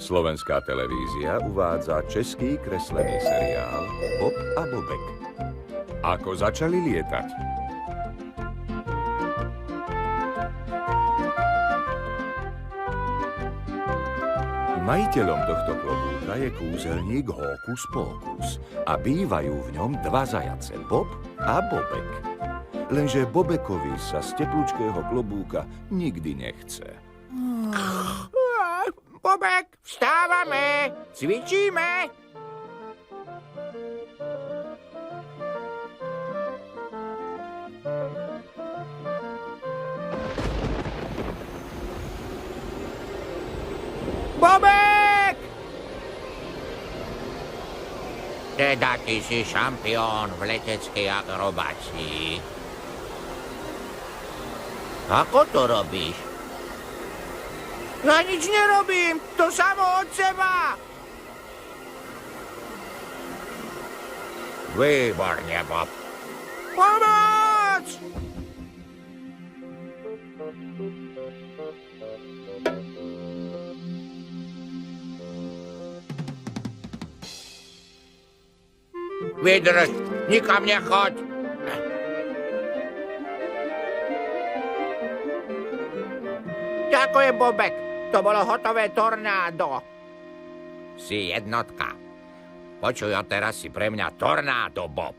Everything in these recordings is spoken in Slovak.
Slovenská televízia uvádza český kreslený seriál Bob a Bobek. Ako začali lietať. Majiteľom tohto klobúka je kúzelník Hókus Pókus a bývajú v ňom dva zajace, Bob a Bobek. Lenže Bobekovi sa z teplúčkého klobúka nikdy nechce. Bobek, vstávame, cvičíme. Bobek! Teda ty si šampión v leteckej akrobácii. Ako to robíš? Ja nič nerobím, to samo od seba. Výborne, Bob. Pomoc! Vydrž, nikam nechoď. Ďakujem, Bobek. To bolo hotové tornádo. Si jednotka. Počuj, a teraz si pre mňa tornádo, Bob.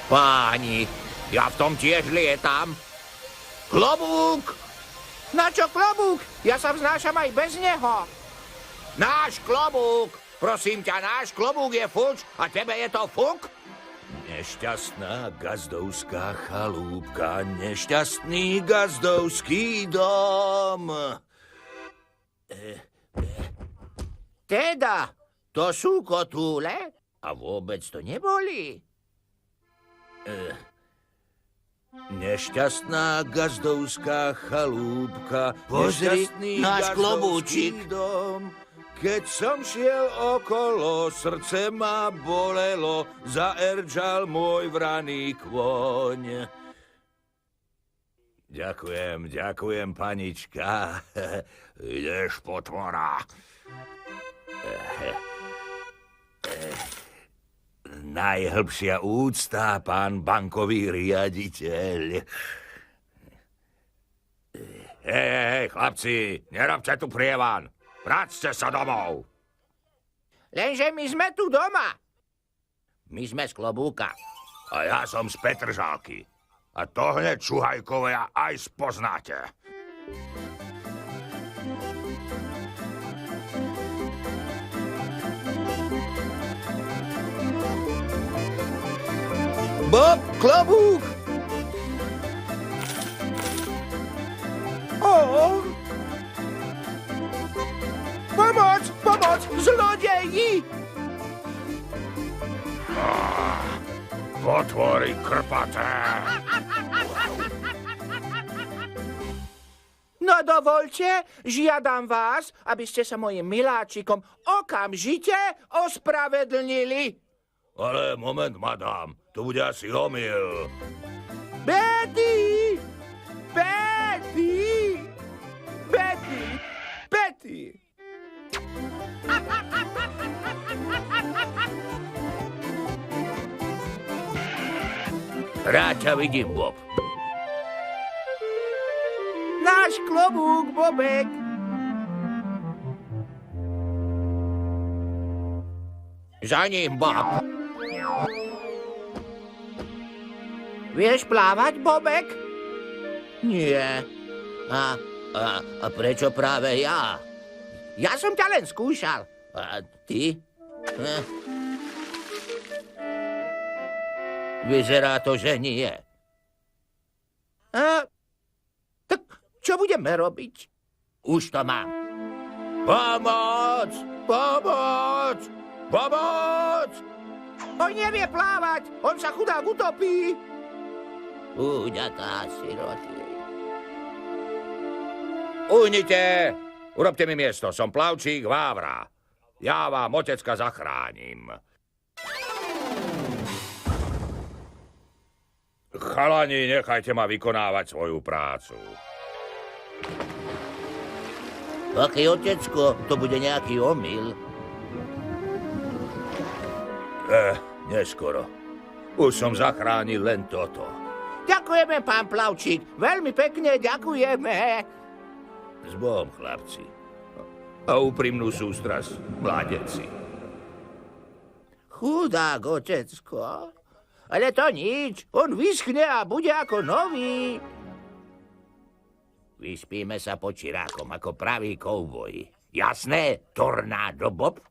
Páni, ja v tom tiež lietam. Klobúk! Na čo klobúk? Ja sa vznášam aj bez neho. Náš klobúk! Prosím ťa, náš klobúk je fuč a tebe je to fuk? Nešťastná gazdovská chalúbka, nešťastný gazdovský dom. Teda, to sú kotúle? A vôbec to neboli. Nešťastná gazdovská chalúbka, Pozri, nešťastný náš gazdovský klobúčik. dom. Keď som šiel okolo, srdce ma bolelo, zaerčal môj vraný kôň. Ďakujem, panička. Ideš, potvora. Najhlbšia úcta, pán bankový riaditeľ. Hej, chlapci, nerobte tu prievan. Vráťte sa domov. Lenže my sme tu doma. My sme z klobúka. A ja som z Petržálky. A to hneď Čuhajkovia aj spoznáte. Bob, klobúk! Pomoc, zlodeji! Potvory krpaté. No dovolte, žiadam vás, aby ste sa mojim miláčikom okamžite ospravedlnili. Ale moment, madám, to bude asi omyl. Betty! Betty! Betty! Betty! Rád ťa vidím, Bob. Náš klobúk, Bobek! Za ním, Bob. Vieš plávať, Bobek? Nie. A prečo práve ja? Ja som ťa len skúšal. A ty? Vyzerá to, že nie. Tak čo budeme robiť? Už to mám. Pomoc! Pomoc! Pomoc! On nevie plávať! On sa chudák utopí! Úďatá siroty. Uhnite! Urobte mi miesto, som plavčík Vávra. Ja vám otecka zachránim. Chalani, nechajte ma vykonávať svoju prácu. Aký otecko, to bude nejaký omyl. Neskoro. Už som zachránil len toto. Ďakujeme, pán Plavčík. Veľmi pekne ďakujeme. S Bohom, chlapci. A úprimnú sústrasť, mladeci. Chudák otecko. Ale to nič. On vyschne a bude ako nový. Vyspíme sa pod čirákom ako praví kouvoj. Jasné, tornádo Bob?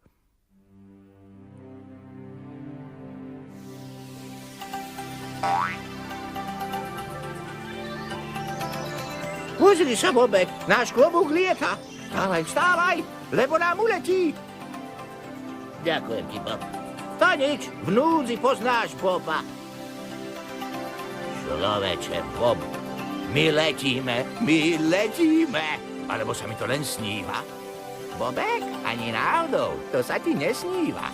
Pozri sa, Bobek, náš klobúk lieta. Vstávaj, vstávaj, lebo nám uletí. Ďakujem ti, Bob. To nič, v núdzi poznáš Boba. Človeče, Bob, my letíme. Alebo sa mi to len sníva? Bobek, ani náhodou, to sa ti nesníva.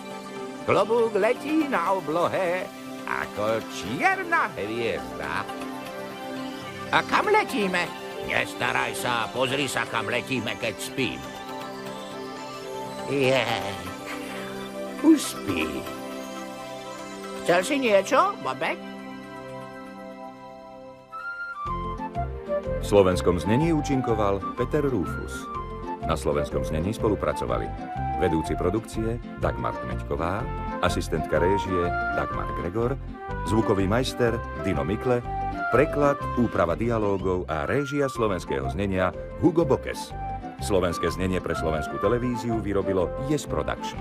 Klobúk letí na oblohe ako čierna hviezda. A kam letíme? Nestaraj sa, pozri sa, kam letíme, keď spím. Už spí. Chcel si niečo, Bobek? V slovenskom znení účinkoval Peter Rufus. Na slovenskom znení spolupracovali vedúci produkcie Dagmar Kmeďková, asistentka réžie Dagmar Gregor, zvukový majster Dino Mikle, preklad, úprava dialógov a réžia slovenského znenia Hugo Bokes. Slovenské znenie pre slovenskú televíziu vyrobilo Yes Production.